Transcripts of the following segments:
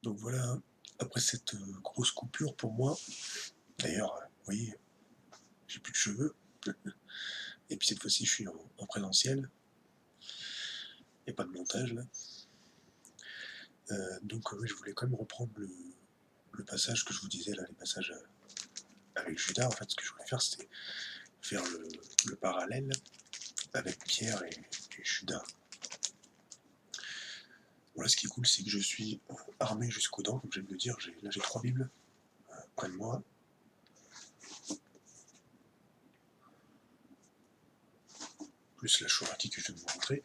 Donc voilà, après cette grosse coupure pour moi, d'ailleurs, vous voyez, j'ai plus de cheveux, et puis cette fois-ci je suis en présentiel, et pas de montage là. Donc oui, je voulais quand même reprendre le passage que je vous disais là, les passages avec Judas. En fait, ce que je voulais faire, c'était faire le parallèle avec Pierre et Judas. Voilà, ce qui est cool, c'est que je suis armé jusqu'aux dents, comme je viens de le dire. Là, j'ai 3 Bibles près de moi. Plus la Shoraki que je viens de vous montrer.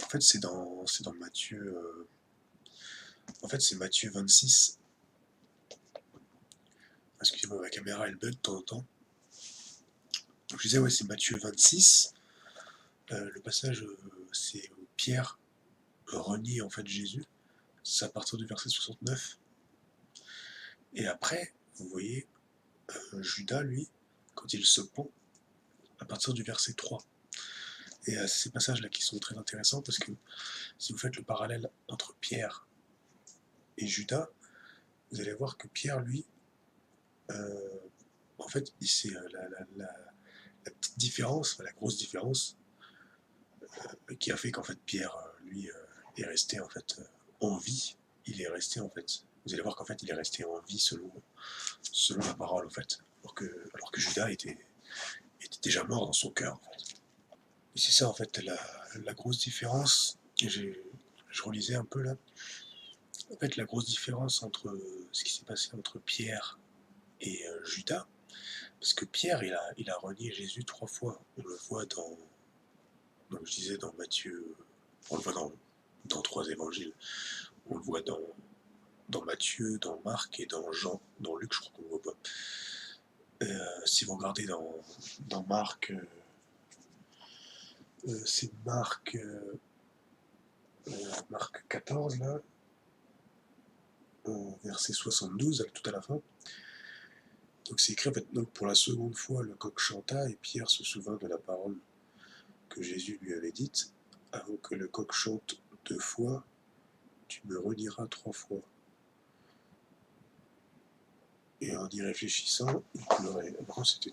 En fait, c'est dans Matthieu. En fait, c'est Matthieu 26. Excusez-moi, ma caméra elle bug de temps en temps. Donc je disais, ouais, c'est Matthieu 26. Le passage, c'est Pierre renie en fait Jésus. C'est à partir du verset 69. Et après, vous voyez, Judas, lui, quand il se pend, à partir du verset 3. Et ces passages-là qui sont très intéressants parce que si vous faites le parallèle entre Pierre et Judas, vous allez voir que Pierre, lui, en fait, c'est la petite différence, la grosse différence, qui a fait qu'en fait Pierre, lui, est resté en fait en vie. Il est resté en fait. Vous allez voir qu'en fait il est resté en vie selon la parole en fait, alors que Judas était déjà mort dans son cœur. En fait. Et c'est ça en fait la grosse différence. Et je relisais un peu là. En fait, la grosse différence entre ce qui s'est passé entre Pierre et Judas, parce que Pierre, il a renié Jésus 3 fois. On le voit je disais dans Matthieu, on le voit dans 3 évangiles. On le voit dans Matthieu, dans Marc et dans Jean. Dans Luc, je crois qu'on ne le voit pas. Si vous regardez dans Marc, c'est Marc 14, là, verset 72, tout à la fin. Donc c'est écrit, en fait, donc pour la seconde fois, le coq chanta, et Pierre se souvint de la parole que Jésus lui avait dite, avant que le coq chante 2 fois, tu me renieras 3 fois. Et en y réfléchissant, il pleurait. Après, c'était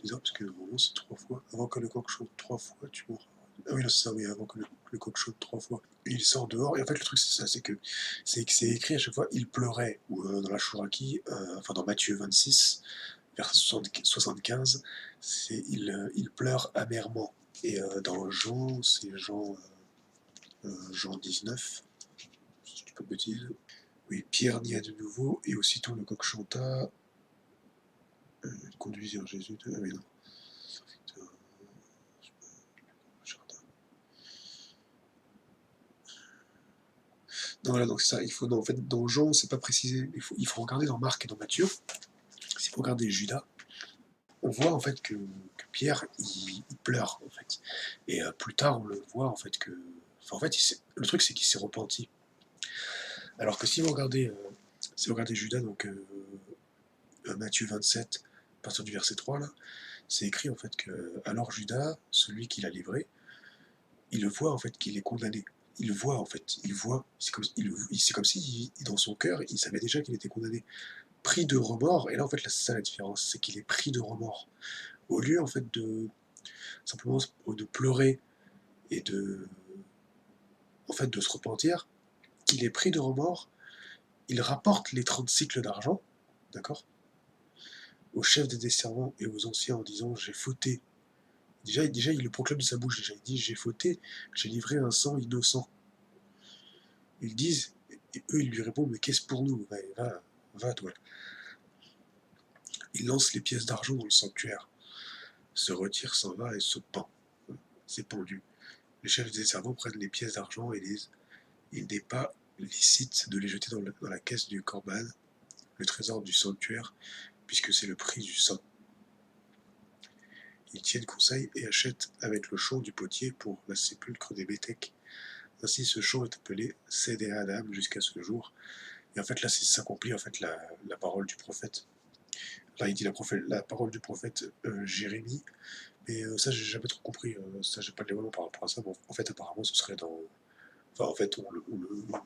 bizarre, parce que normalement, c'est 3 fois. Avant que le coq chante 3 fois, tu mourras. Ah oui, non, c'est ça, oui, avant que le coq chante 3 fois. Et il sort dehors, et en fait, le truc, c'est ça, c'est que c'est écrit à chaque fois, il pleurait. Ou dans la Chouraki, enfin dans Matthieu 26, verset 75, c'est il pleure amèrement. Et dans Jean, c'est Jean 19, si je dis pas de bêtises. Oui, Pierre nia de nouveau, et aussitôt le coq chanta, conduisirent Jésus de... Ah oui, non. Non, voilà, donc c'est ça, il faut, non, en fait, dans Jean, c'est pas précisé, il faut regarder dans Marc et dans Matthieu, si vous regardez Judas, on voit en fait que Pierre, il pleure, en fait. Et plus tard, on le voit, en fait, que... Enfin, en fait, le truc, c'est qu'il s'est repenti. Alors que si vous regardez Judas, donc Matthieu 27, à partir du verset 3, là, c'est écrit, en fait, que alors Judas, celui qui l'a livré, il le voit, en fait, qu'il est condamné. Il voit, en fait, c'est comme si, dans son cœur, il savait déjà qu'il était condamné. Pris de remords, et là, en fait, là, c'est ça la différence, c'est qu'il est pris de remords. Au lieu, en fait, simplement de pleurer et de se repentir, qu'il est pris de remords, il rapporte les 30 cycles d'argent, d'accord, au chef des servants et aux anciens en disant j'ai fauté. Déjà, il le proclame de sa bouche, déjà, il dit j'ai fauté, j'ai livré un sang innocent. Ils disent, et eux ils lui répondent mais qu'est-ce pour nous, va toi. Il lance les pièces d'argent dans le sanctuaire, se retire, s'en va et se pend. C'est pendu. Les chefs des servants prennent les pièces d'argent et disent il n'est pas licite de les jeter dans la caisse du corban, le trésor du sanctuaire, puisque c'est le prix du sang. Ils tiennent conseil et achètent avec le champ du potier pour la sépulcre des métèques. Ainsi, ce champ est appelé Sédé Adam jusqu'à ce jour. Et en fait, là, s'accomplit en fait la parole du prophète. Là, il dit la parole du prophète Jérémie, Mais ça, j'ai jamais trop compris. Ça, j'ai pas de développement par rapport à ça. Mais en fait, apparemment, ce serait dans. Enfin, en fait,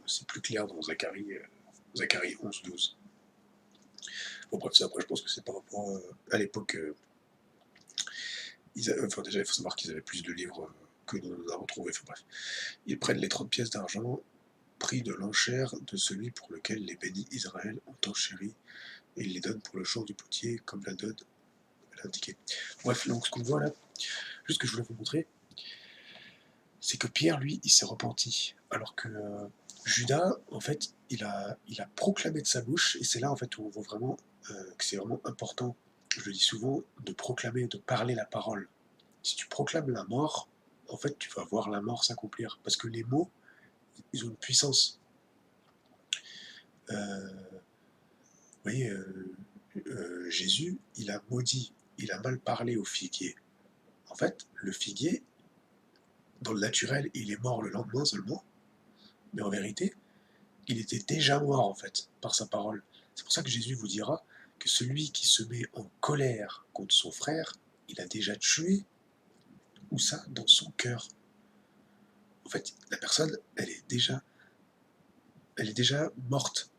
c'est plus clair dans Zacharie 11-12. Bon, bref, ça, après, je pense que c'est par rapport à l'époque. Enfin, déjà, il faut savoir qu'ils avaient plus de livres que nous en avons trouvé. Enfin, bref. Ils prennent les 30 pièces d'argent, prix de l'enchère de celui pour lequel les bénis Israël ont enchéri, et ils les donnent pour le champ du potier, comme la donne l'indiqué. Bref, donc ce qu'on voit là, juste ce que je voulais vous montrer, c'est que Pierre, lui, il s'est repenti. Alors que Judas, en fait, il a proclamé de sa bouche, et c'est là, en fait, où on voit vraiment que c'est vraiment important, je le dis souvent, de proclamer, de parler la parole. Si tu proclames la mort, en fait, tu vas voir la mort s'accomplir. Parce que les mots, ils ont une puissance. Vous voyez, Jésus, il a maudit, il a mal parlé au figuier. En fait, le figuier, dans le naturel, il est mort le lendemain seulement, mais en vérité, il était déjà mort, en fait, par sa parole. C'est pour ça que Jésus vous dira que celui qui se met en colère contre son frère, il a déjà tué, ou ça, dans son cœur. En fait, la personne, elle est déjà morte.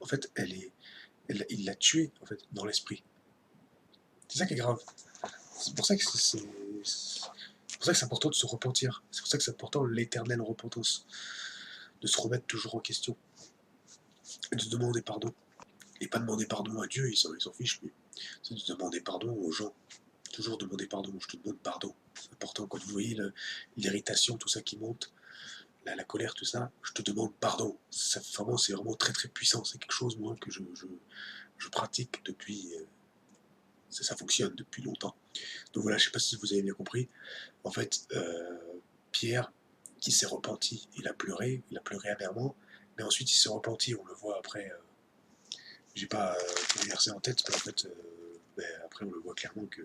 En fait, il l'a tué, en fait, dans l'esprit. C'est ça qui est grave. C'est pour ça que c'est important de se repentir. C'est pour ça que c'est important l'éternelle repentance. De se remettre toujours en question. Et de demander pardon. Et pas demander pardon à Dieu, il s'en fiche lui. C'est de demander pardon aux gens. Toujours demander pardon. Je te demande pardon. C'est important. Quand vous voyez l'irritation, tout ça qui monte, la colère, tout ça, je te demande pardon. C'est vraiment très très puissant. C'est quelque chose, moi, que je pratique depuis. Ça fonctionne depuis longtemps. Donc voilà, je ne sais pas si vous avez bien compris. En fait, Pierre, qui s'est repenti, il a pleuré amèrement, mais ensuite il s'est repenti, on le voit après, j'ai pas le verset en tête, mais en fait, après on le voit clairement que.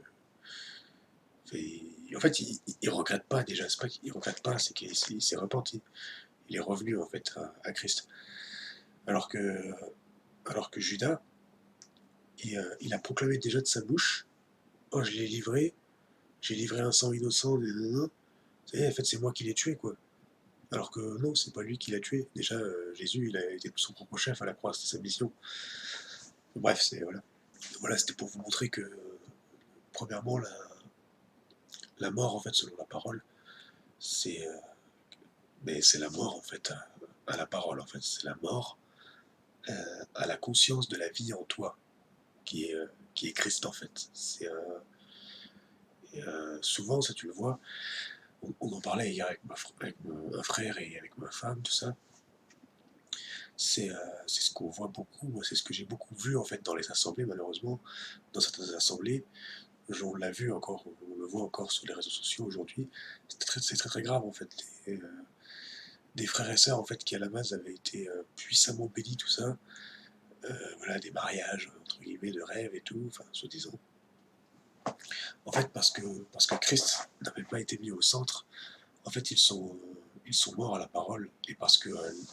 En fait, il regrette pas déjà, c'est pas qu'il regrette pas, c'est qu'il s'est repenti. Il est revenu en fait à Christ. Alors que, alors que Judas, il a proclamé déjà de sa bouche, oh j'ai livré un sang innocent, nanana. En fait c'est moi qui l'ai tué quoi. Alors que non, c'est pas lui qui l'a tué. Déjà, Jésus, il a été son propre chef à la croix, c'était sa mission. Bref, voilà, c'était pour vous montrer que, premièrement, la mort, en fait, selon la parole, c'est mais c'est la mort, en fait, à la parole, en fait. C'est la mort à la conscience de la vie en toi, qui est Christ, en fait. Souvent, ça, tu le vois, on en parlait hier avec un frère et avec ma femme, tout ça. C'est ce qu'on voit beaucoup, moi, c'est ce que j'ai beaucoup vu en fait dans les assemblées, malheureusement, dans certaines assemblées, on l'a vu encore, on le voit encore sur les réseaux sociaux aujourd'hui, c'est très très grave en fait, des frères et sœurs en fait qui à la base avaient été puissamment bénis, tout ça, voilà, des mariages entre guillemets de rêve et tout, enfin soi-disant, en fait parce que Christ n'avait pas été mis au centre, en fait ils sont morts à la parole, et parce que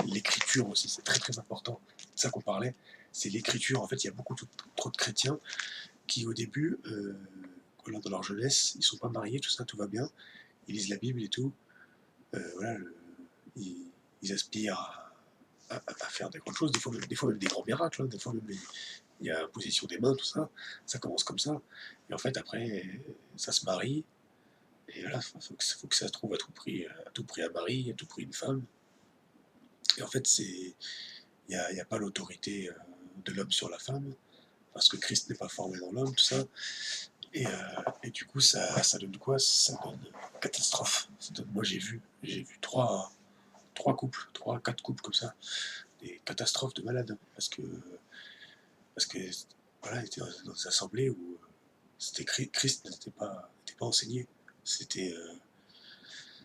l'écriture aussi, c'est très très important, c'est ça qu'on parlait, c'est l'écriture, en fait il y a beaucoup trop de chrétiens qui au début, voilà, dans leur jeunesse, ils sont pas mariés, tout ça, tout va bien, ils lisent la Bible et tout, voilà, ils, ils aspirent à faire des grandes choses, des fois même des grands miracles, hein, des fois même il y a position des mains, tout ça, ça commence comme ça, et en fait après, ça se marie, et voilà, faut que ça se trouve à tout prix un mari, à tout prix une femme, et en fait il y a pas l'autorité de l'homme sur la femme, parce que Christ n'est pas formé dans l'homme, tout ça, et du coup, ça donne quoi? Ça donne catastrophe. Moi, j'ai vu trois couples, trois, quatre couples comme ça, des catastrophes de malades, parce que voilà, ils étaient dans des assemblées où Christ n'était pas enseigné. C'était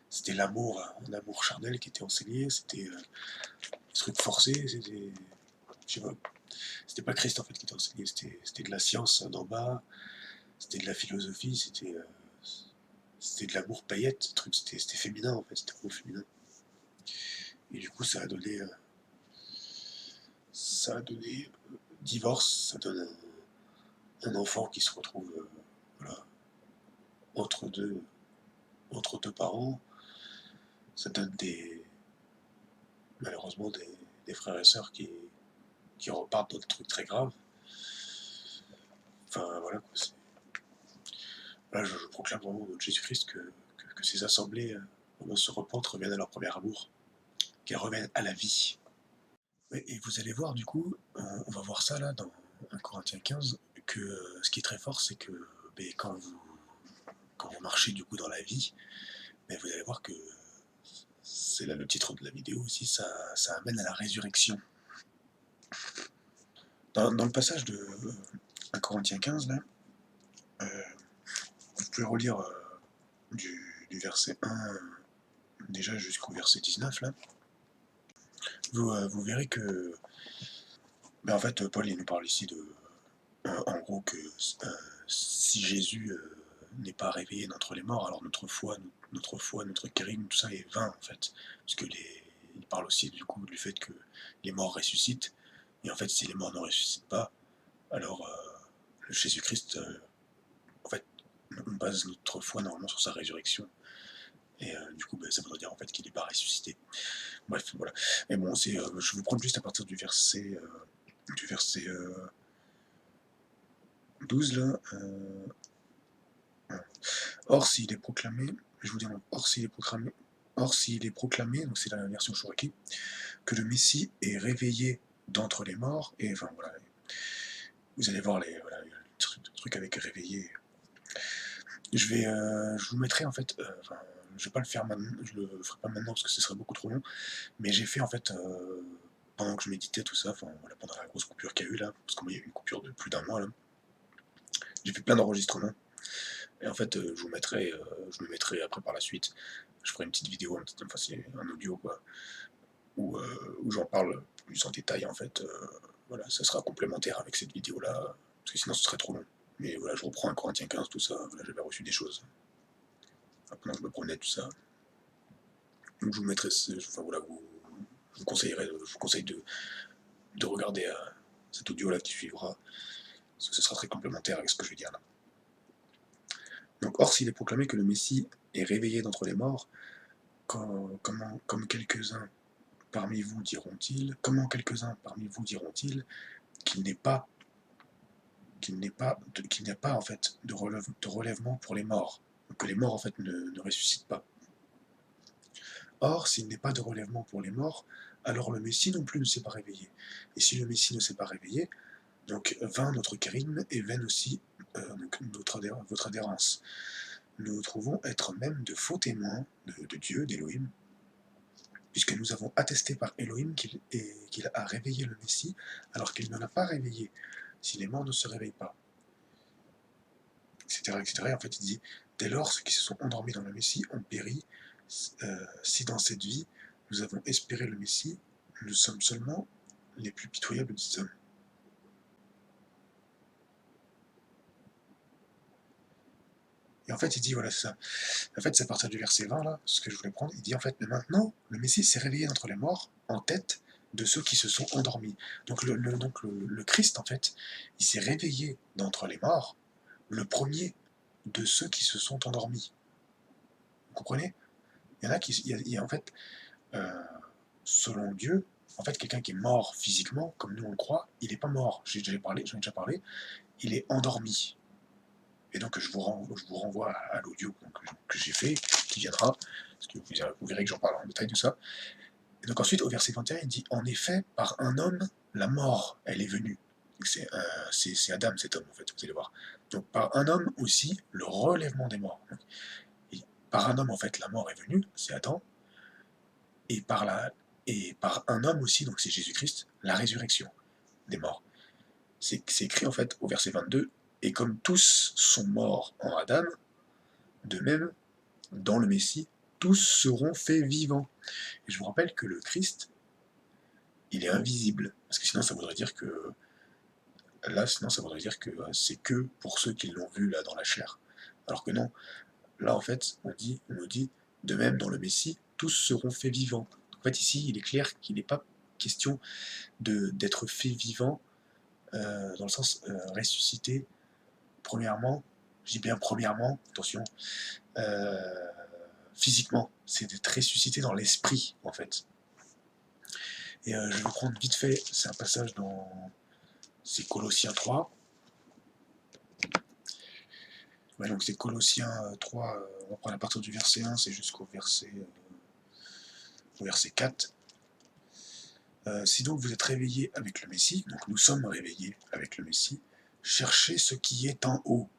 c'était l'amour, un amour charnel qui était enseigné, c'était des trucs forcés, je sais pas, c'était pas Christ en fait qui était enseigné, c'était de la science d'en bas, c'était de la philosophie, c'était de l'amour paillette, truc, c'était féminin en fait, c'était trop féminin. Et du coup, ça a donné divorce, ça donne un enfant qui se retrouve voilà, entre deux, parents, ça donne malheureusement des frères et sœurs qui repartent dans des trucs très graves. Enfin voilà quoi. Là, je proclame vraiment au nom de Jésus-Christ que ces assemblées se repentent, reviennent à leur premier amour, qu'elles reviennent à la vie. Et vous allez voir du coup, on va voir ça là dans 1 Corinthiens 15, que ce qui est très fort, c'est que quand vous marchez du coup dans la vie, vous allez voir que c'est là le titre de la vidéo aussi, ça amène à la résurrection. Dans le passage de 1 Corinthiens 15 là, vous pouvez relire du verset 1 déjà jusqu'au verset 19 là. Vous verrez que en fait Paul il nous parle ici de en gros que si Jésus n'est pas réveillé d'entre les morts, alors notre foi, notre kérigme, tout ça est vain en fait. Parce que il parle aussi du coup du fait que les morts ressuscitent. Et en fait, si les morts ne ressuscitent pas, alors Jésus-Christ, en fait, on base notre foi normalement sur sa résurrection. Et du coup, ça voudrait dire en fait qu'il n'est pas ressuscité. Bref, voilà. Mais bon, je vais vous prendre juste à partir du verset 12 là. Or, s'il est proclamé, je vous dis, or s'il est proclamé, donc c'est la version Chouraki, que le Messie est réveillé d'entre les morts, et enfin voilà, vous allez voir les trucs avec réveillé. Je vous mettrai en fait, je vais pas le faire maintenant, je le ferai pas maintenant parce que ce serait beaucoup trop long, mais j'ai fait en fait, pendant que je méditais tout ça, voilà, pendant la grosse coupure qu'il y a eu là, parce qu'il y a eu une coupure de plus d'un mois là, j'ai fait plein d'enregistrements. Et en fait, je me mettrai après par la suite. Je ferai une petite vidéo, c'est un audio quoi, où j'en parle plus en détail en fait. Voilà, ça sera complémentaire avec cette vidéo là, parce que sinon ce serait trop long. Mais voilà, je reprends un Corinthiens 15, tout ça. Voilà, j'avais reçu des choses. Pendant que je me promenais, tout ça. Donc je vous mettrai, enfin voilà, je vous conseille de regarder cet audio là qui suivra, parce que ce sera très complémentaire avec ce que je vais dire là. Donc, or, s'il est proclamé que le Messie est réveillé d'entre les morts, comme quelques-uns parmi vous diront-ils, qu'il n'y a pas en fait de relèvement pour les morts, que les morts en fait ne ressuscitent pas. Or, s'il n'est pas de relèvement pour les morts, alors le Messie non plus ne s'est pas réveillé. Et si le Messie ne s'est pas réveillé, donc vain notre kérigme et vaine aussi votre adhérence. Nous nous trouvons être même de faux témoins de Dieu, d'Élohim, puisque nous avons attesté par Élohim qu'il a réveillé le Messie, alors qu'il ne l'a pas réveillé, si les morts ne se réveillent pas, etc. etc. Et en fait, il dit, dès lors, ceux qui se sont endormis dans le Messie ont péri. Si dans cette vie, nous avons espéré le Messie, nous sommes seulement les plus pitoyables des hommes. Et en fait, il dit, voilà, c'est ça. En fait, c'est à partir du verset 20, là, ce que je voulais prendre. Il dit, en fait, mais maintenant, le Messie s'est réveillé d'entre les morts, en tête de ceux qui se sont endormis. Donc le Christ, en fait, il s'est réveillé d'entre les morts, le premier de ceux qui se sont endormis. Vous comprenez? Il y en a qui, en fait, selon Dieu, en fait, quelqu'un qui est mort physiquement, comme nous on le croit, il n'est pas mort. J'en ai déjà parlé, il est endormi. Et donc je vous renvoie à l'audio que j'ai fait, qui viendra, parce que vous verrez que j'en parle en détail de ça. Et donc ensuite, au verset 21, il dit, en effet, par un homme, la mort, elle est venue. C'est Adam, cet homme, en fait, vous allez voir. Donc par un homme aussi, le relèvement des morts. Et par un homme, en fait, la mort est venue, c'est Adam. Et par un homme aussi, donc c'est Jésus-Christ, la résurrection des morts. C'est écrit en fait au verset 22, et comme tous sont morts en Adam, de même, dans le Messie, tous seront faits vivants. Et je vous rappelle que le Christ, il est invisible, parce que sinon ça voudrait dire que c'est que pour ceux qui l'ont vu là dans la chair. Alors que non, là en fait, on nous dit, de même dans le Messie, tous seront faits vivants. En fait ici, il est clair qu'il n'est pas question d'être fait vivant dans le sens ressuscité, premièrement, Je dis bien premièrement, attention, physiquement, c'est d'être ressuscité dans l'esprit, en fait. Et je vais prendre vite fait, c'est un passage dans... C'est Colossiens 3. Ouais, donc c'est Colossiens 3, on va prendre à partir du verset 1, c'est jusqu'au verset 4. Si donc vous êtes réveillés avec le Messie, donc nous sommes réveillés avec le Messie, cherchez ce qui est en haut,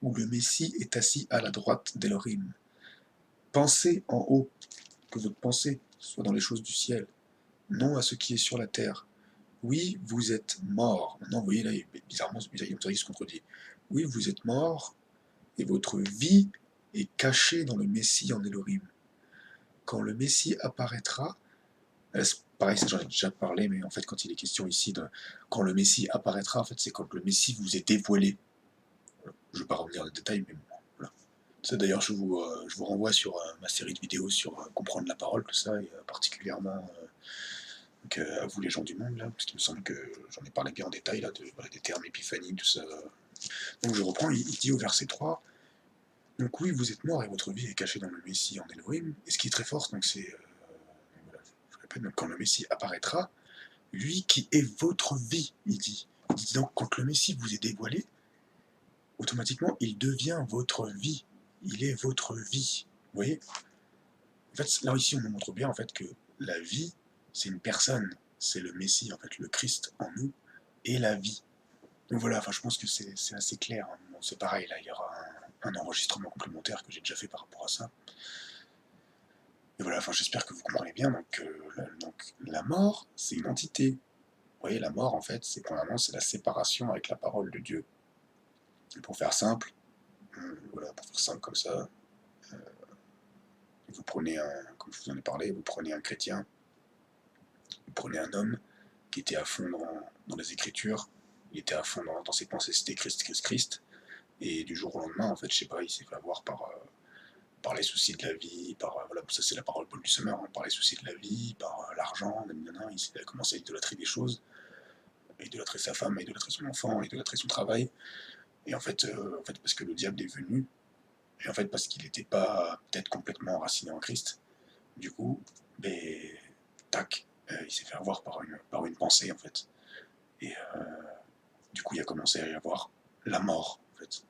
où le Messie est assis à la droite d'Elohim. Pensez en haut, que votre pensée soit dans les choses du ciel, non à ce qui est sur la terre. Oui, vous êtes morts. Maintenant, vous voyez, là, bizarrement, il se contredit. Oui, vous êtes morts, et votre vie est cachée dans le Messie en Elohim. Quand le Messie apparaîtra, pareil, ça j'en ai déjà parlé, mais en fait, quand il est question ici de quand le Messie apparaîtra, en fait, c'est quand le Messie vous est dévoilé. Je ne vais pas revenir dans les détails, mais bon, voilà. Ça, d'ailleurs, je vous renvoie sur ma série de vidéos sur comprendre la parole, tout ça, et particulièrement donc, à vous les gens du monde, là, parce qu'il me semble que j'en ai parlé bien en détail, là, des termes épiphaniques, tout ça. Donc je reprends, il dit au verset 3, donc oui, vous êtes morts et votre vie est cachée dans le Messie en Elohim, et ce qui est très fort, donc c'est, voilà, je répète, donc quand le Messie apparaîtra, lui qui est votre vie, il dit. Il dit donc, quand le Messie vous est dévoilé, automatiquement, il devient votre vie. Il est votre vie. Vous voyez? En fait, là ici, on nous montre bien en fait que la vie, c'est une personne. C'est le Messie, en fait, le Christ en nous, et la vie. Donc voilà, enfin, je pense que c'est assez clair. Hein. Bon, c'est pareil, là, il y aura un enregistrement complémentaire que j'ai déjà fait par rapport à ça. Et voilà, enfin, j'espère que vous comprenez bien. Donc la mort, c'est une entité. Vous voyez, la mort, en fait, c'est premièrement, c'est la séparation avec la parole de Dieu. Et pour faire simple, voilà, pour faire simple comme ça, vous prenez comme je vous en ai parlé, vous prenez un chrétien, vous prenez un homme qui était à fond dans les Écritures, il était à fond dans ses pensées, c'était Christ, Christ, Christ, et du jour au lendemain, en fait, je sais pas, il s'est fait avoir par les soucis de la vie, voilà, ça c'est la parole de Paul Dussummer, hein, par les soucis de la vie, par l'argent, il a commencé à idolâtrer des choses, à idolâtrer sa femme, à idolâtrer son enfant, à idolâtrer son travail, et en fait, parce que le diable est venu, et en fait parce qu'il n'était pas peut-être complètement enraciné en Christ, du coup, ben, tac, il s'est fait avoir par une pensée en fait, et du coup il a commencé à y avoir la mort en fait,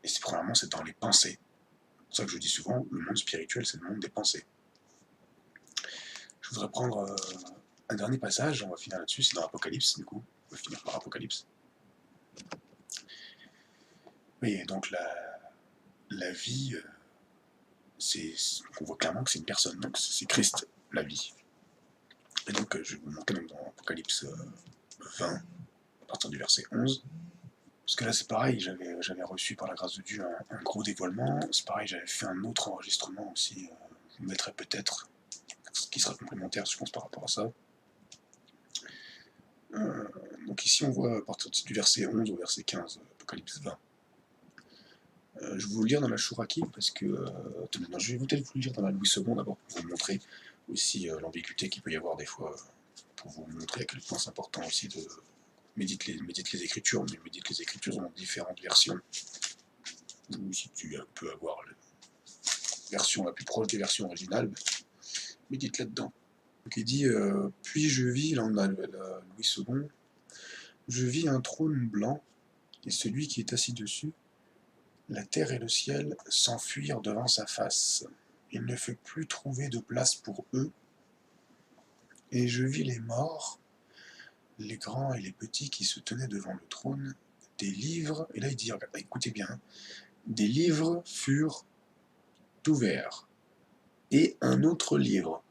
et c'est premièrement c'est dans les pensées. C'est pour ça que je dis souvent, le monde spirituel c'est le monde des pensées. Je voudrais prendre un dernier passage, on va finir là-dessus, c'est dans Apocalypse du coup, on va finir par Apocalypse. Oui, donc la vie, on voit clairement que c'est une personne, donc c'est Christ, la vie. Et donc je vais vous montrer donc dans Apocalypse 20, à partir du verset 11, parce que là c'est pareil, j'avais reçu par la grâce de Dieu un gros dévoilement, c'est pareil, j'avais fait un autre enregistrement aussi, je vous mettrai peut-être, qui sera complémentaire je pense par rapport à ça. Donc ici on voit à partir du verset 11 au verset 15, Apocalypse 20. Je vais vous le lire dans la Chouraki, parce que... je vais peut-être vous le lire dans la Louis II d'abord, pour vous montrer aussi l'ambiguïté qu'il peut y avoir des fois, pour vous montrer à quel point c'est important aussi de méditer les Écritures, mais médite les Écritures dans différentes versions. Ou si tu peux avoir la version la plus proche des versions originales, médite là-dedans. Donc il dit, puis je vis, là on a la Louis II, je vis un trône blanc, et celui qui est assis dessus, la terre et le ciel s'enfuirent devant sa face. Il ne fut plus trouvé de place pour eux. Et je vis les morts, les grands et les petits qui se tenaient devant le trône. Des livres, et là il dit, regardez, écoutez bien, des livres furent ouverts. Et un autre livre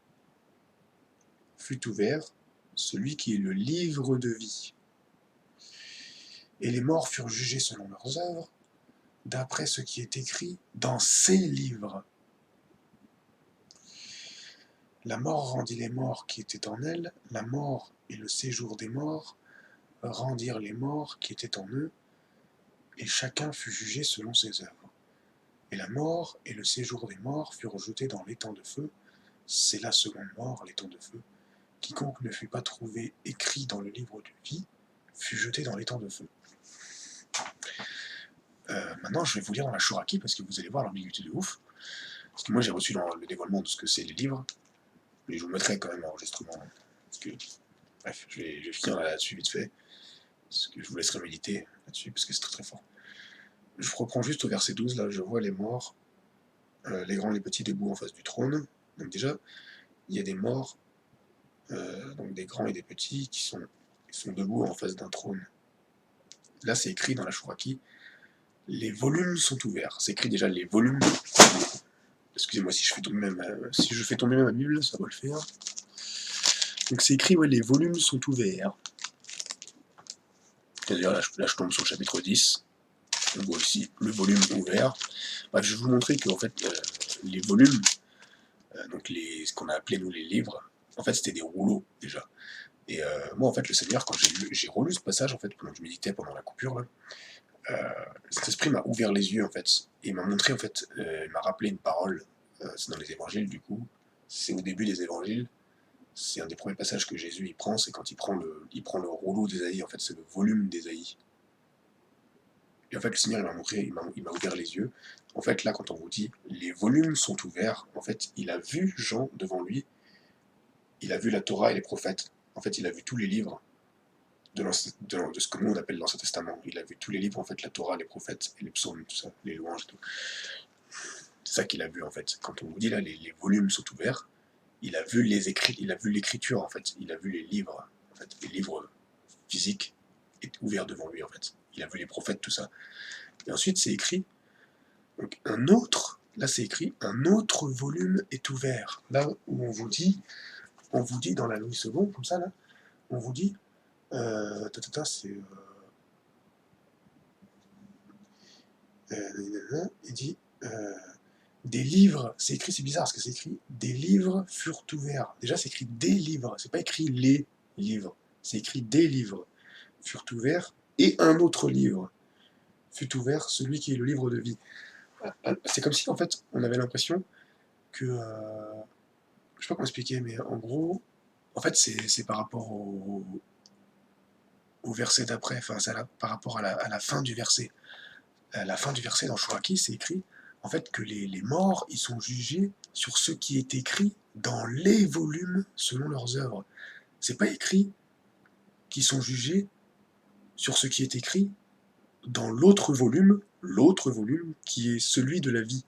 fut ouvert, celui qui est le livre de vie. Et les morts furent jugés selon leurs œuvres, d'après ce qui est écrit dans ces livres. La mort rendit les morts qui étaient en elle, la mort et le séjour des morts rendirent les morts qui étaient en eux, et chacun fut jugé selon ses œuvres. Et la mort et le séjour des morts furent jetés dans l'étang de feu, c'est la seconde mort, l'étang de feu. Quiconque ne fut pas trouvé écrit dans le livre de vie fut jeté dans l'étang de feu. Maintenant, je vais vous lire dans la Shuraki parce que vous allez voir l'ambiguïté de ouf. Parce que moi, j'ai reçu le dévoilement de ce que c'est les livres. Mais je vous mettrai quand même l'enregistrement. Parce que, bref, je vais finir là-dessus vite fait. Parce que je vous laisserai méditer là-dessus parce que c'est très très fort. Je reprends juste au verset 12, là, je vois les morts, les grands, les petits debout en face du trône. Donc déjà, il y a des morts, donc des grands et des petits, qui sont debout en face d'un trône. Là, c'est écrit dans la Shuraki, les volumes sont ouverts. C'est écrit déjà les volumes. Excusez-moi si je fais tomber ma Bible, ça va le faire. Donc c'est écrit, ouais, les volumes sont ouverts. C'est-à-dire, là, je tombe sur le chapitre 10. On voit ici le volume ouvert. Bref, je vais vous montrer que en fait, les volumes, donc ce qu'on a appelé nous les livres, en fait c'était des rouleaux déjà. Et moi en fait le Seigneur, quand j'ai relu ce passage en fait pendant que je méditais pendant la coupure là, cet esprit m'a ouvert les yeux en fait et il m'a montré en fait, il m'a rappelé une parole. C'est dans les évangiles du coup, c'est au début des évangiles. C'est un des premiers passages que Jésus il prend, c'est quand il prend le rouleau d'Ésaïe, en fait c'est le volume d'Ésaïe. Et en fait, le Seigneur, il m'a montré, il m'a ouvert les yeux. En fait, là, quand on vous dit les volumes sont ouverts, en fait, il a vu Jean devant lui, il a vu la Torah et les prophètes. En fait, il a vu tous les livres de ce que nous on appelle l'Ancien Testament. Il a vu tous les livres, en fait, la Torah, les prophètes, et les psaumes, tout ça, les louanges, tout. C'est ça qu'il a vu, en fait. Quand on vous dit là, les volumes sont ouverts, il a vu les écrits, il a vu l'écriture, en fait. Il a vu les livres, en fait, les livres physiques ouverts devant lui, en fait. Il a vu les prophètes, tout ça. Et ensuite, c'est écrit. Donc là c'est écrit, un autre volume est ouvert. Là où on vous dit dans la Louis II, comme ça là, on vous dit, c'est, il dit, des livres, c'est écrit, c'est bizarre parce que c'est écrit, des livres furent ouverts. Déjà c'est écrit des livres, c'est pas écrit les livres, c'est écrit des livres furent ouverts et un autre livre fut ouvert, celui qui est le livre de vie. C'est comme si en fait on avait l'impression que je sais pas comment expliquer, mais en gros, en fait, c'est par rapport au verset d'après, enfin, c'est par rapport à la fin du verset. À la fin du verset dans Shuraki, c'est écrit, en fait, que les morts, ils sont jugés sur ce qui est écrit dans les volumes selon leurs œuvres. C'est pas écrit qu'ils sont jugés sur ce qui est écrit dans l'autre volume qui est celui de la vie.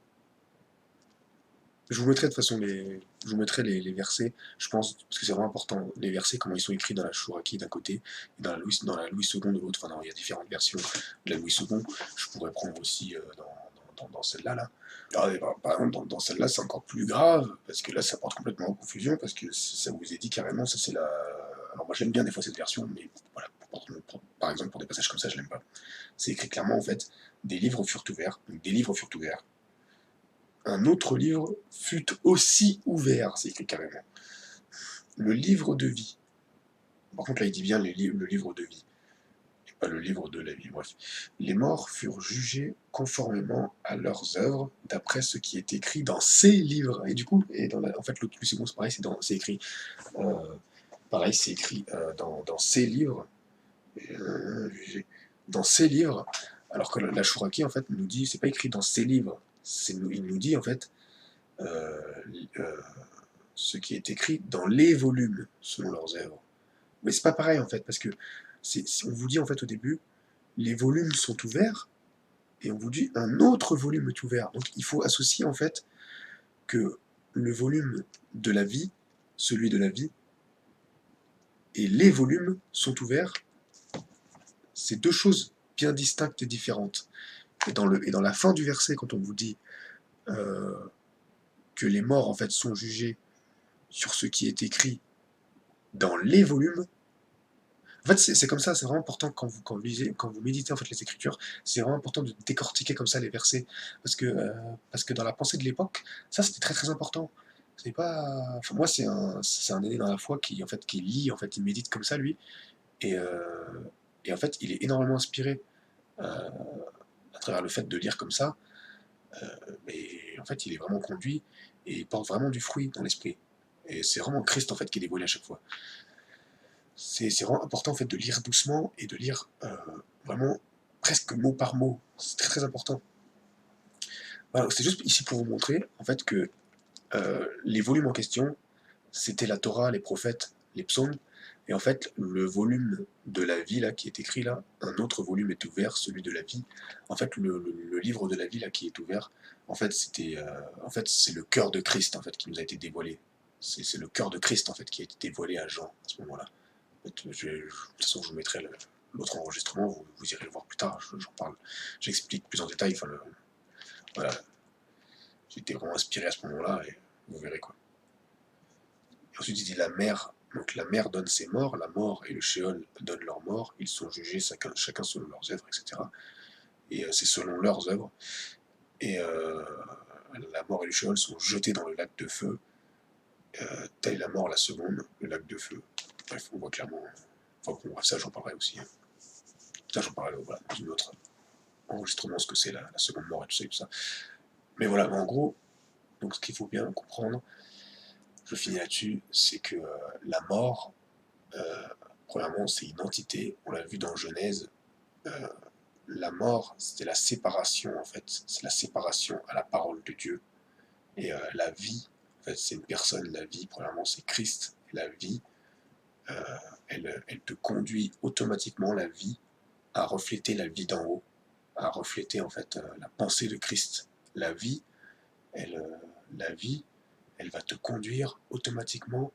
Je vous mettrai de toute façon je vous mettrai les versets, je pense, parce que c'est vraiment important, les versets, comment ils sont écrits dans la Shuraki d'un côté, et dans la Louis II de l'autre. Enfin, non, il y a différentes versions de la Louis II. Je pourrais prendre aussi dans celle-là. Là. Alors, par exemple, dans celle-là, c'est encore plus grave, parce que là, ça porte complètement en confusion, parce que ça vous est dit carrément, ça c'est la. Alors, moi, j'aime bien des fois cette version, mais voilà, par exemple, pour des passages comme ça, je l'aime pas. C'est écrit clairement, en fait, des livres furent ouverts, donc des livres furent ouverts. Un autre livre fut aussi ouvert, c'est écrit carrément. Le livre de vie. Par contre, là, il dit bien le livre de vie, et pas le livre de la vie. Bref. Les morts furent jugés conformément à leurs œuvres, d'après ce qui est écrit dans ces livres. Et du coup, en fait, l'autre second, c'est pareil, c'est écrit. Pareil, c'est écrit dans ces livres. Dans ces livres, alors que la Shuraki, en fait, nous dit, c'est pas écrit dans ces livres. Il nous dit, en fait, euh, euh, ce qui est écrit dans les volumes, selon leurs œuvres. Mais c'est pas pareil en fait, parce que on vous dit en fait au début, les volumes sont ouverts, et on vous dit un autre volume est ouvert. Donc il faut associer en fait que le volume de la vie, celui de la vie, et les volumes sont ouverts, c'est deux choses bien distinctes et différentes. Et dans la fin du verset, quand on vous dit euh, que les morts en fait sont jugés sur ce qui est écrit dans les volumes, en fait, c'est comme ça, c'est vraiment important quand vous méditez en fait les Écritures, c'est vraiment important de décortiquer comme ça les versets, parce que dans la pensée de l'époque, ça c'était très très important. C'est pas, enfin, moi c'est un aîné dans la foi qui lit, en fait, il médite comme ça lui, et, euh, et en fait il est énormément inspiré euh, à travers le fait de lire comme ça, mais en fait il est vraiment conduit et il porte vraiment du fruit dans l'esprit. Et c'est vraiment Christ en fait qui est dévoilé à chaque fois. C'est vraiment important en fait de lire doucement et de lire vraiment. presque mot par mot. C'est très très important. Voilà, c'est juste ici pour vous montrer en fait que les volumes en question, c'était la Torah, les prophètes, les psaumes, et en fait, le volume de la vie là qui est écrit là, un autre volume est ouvert, celui de la vie. En fait, le livre de la vie là qui est ouvert, en fait, en fait, c'est le cœur de Christ en fait qui nous a été dévoilé. C'est le cœur de Christ en fait qui a été dévoilé à Jean à ce moment-là. En fait, de toute façon, je vous mettrai l'autre enregistrement, vous irez le voir plus tard. J'en parle, j'explique plus en détail. Enfin, voilà, j'ai été vraiment inspiré à ce moment-là et vous verrez quoi. Et ensuite, il dit la mer. Donc la mer donne ses morts, la mort et le shéol donnent leurs morts, ils sont jugés chacun selon leurs œuvres, etc. Et c'est selon leurs œuvres. Et la mort et le shéol sont jetés dans le lac de feu, telle la mort la seconde, le lac de feu. Bref, on voit clairement. Enfin bon, bref, ça j'en parlerai aussi. Ça j'en parlerai voilà, dans une autre enregistrement, ce que c'est la seconde mort et tout ça. Mais voilà, en gros, donc ce qu'il faut bien comprendre, je finis là-dessus, c'est que la mort, premièrement, c'est une entité, on l'a vu dans Genèse, euh, la mort, c'était la séparation en fait, c'est la séparation à la parole de Dieu. Et la vie, en fait, c'est une personne, la vie, premièrement, c'est Christ. La vie, elle te conduit automatiquement, la vie, à refléter la vie d'en haut, à refléter en fait la pensée de Christ. La vie, elle, euh, la vie, elle va te conduire automatiquement.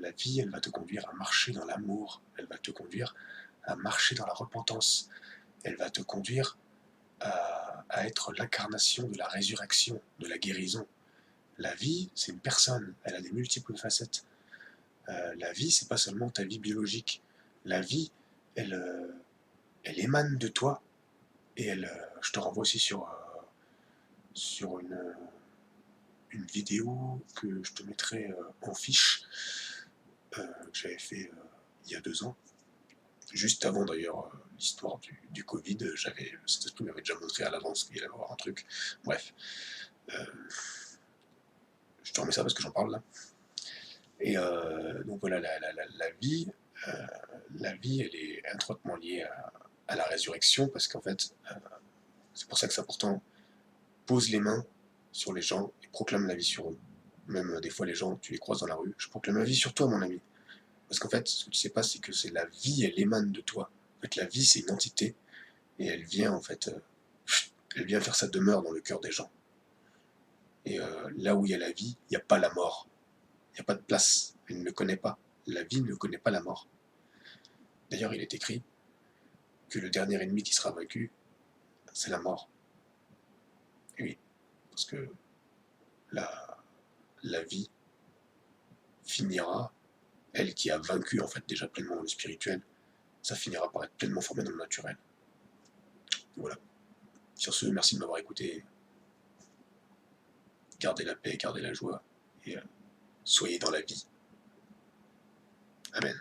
La vie, elle va te conduire à marcher dans l'amour. Elle va te conduire à marcher dans la repentance. Elle va te conduire à être l'incarnation de la résurrection, de la guérison. La vie, c'est une personne. Elle a des multiples facettes. La vie, c'est pas seulement ta vie biologique. La vie, elle émane de toi. Et je te renvoie aussi sur une vidéo que je te mettrai en fiche, que j'avais fait il y a 2 ans. Juste avant d'ailleurs l'histoire du Covid, cet esprit m'avait déjà montré à l'avance qu'il allait y avoir un truc. Bref, euh, je te remets ça parce que j'en parle là. Et donc voilà, euh, la vie, elle est introitement liée à la résurrection parce qu'en fait, c'est pour ça que c'est important. Pose les mains sur les gens et proclame la vie sur eux. Même des fois, les gens, tu les croises dans la rue. Je proclame la vie sur toi, mon ami. Parce qu'en fait, ce que tu sais pas, c'est que c'est la vie, elle émane de toi. En fait, la vie, c'est une entité et elle vient en fait, elle vient faire sa demeure dans le cœur des gens. Et là où il y a la vie, il n'y a pas la mort. Il n'y a pas de place. Elle ne connaît pas. La vie ne connaît pas la mort. D'ailleurs, il est écrit que le dernier ennemi qui sera vaincu, c'est la mort. Et oui, parce que la, la vie finira, elle qui a vaincu en fait déjà pleinement le spirituel, ça finira par être pleinement formé dans le naturel. Voilà. Sur ce, merci de m'avoir écouté. Gardez la paix, gardez la joie et soyez dans la vie. Amen.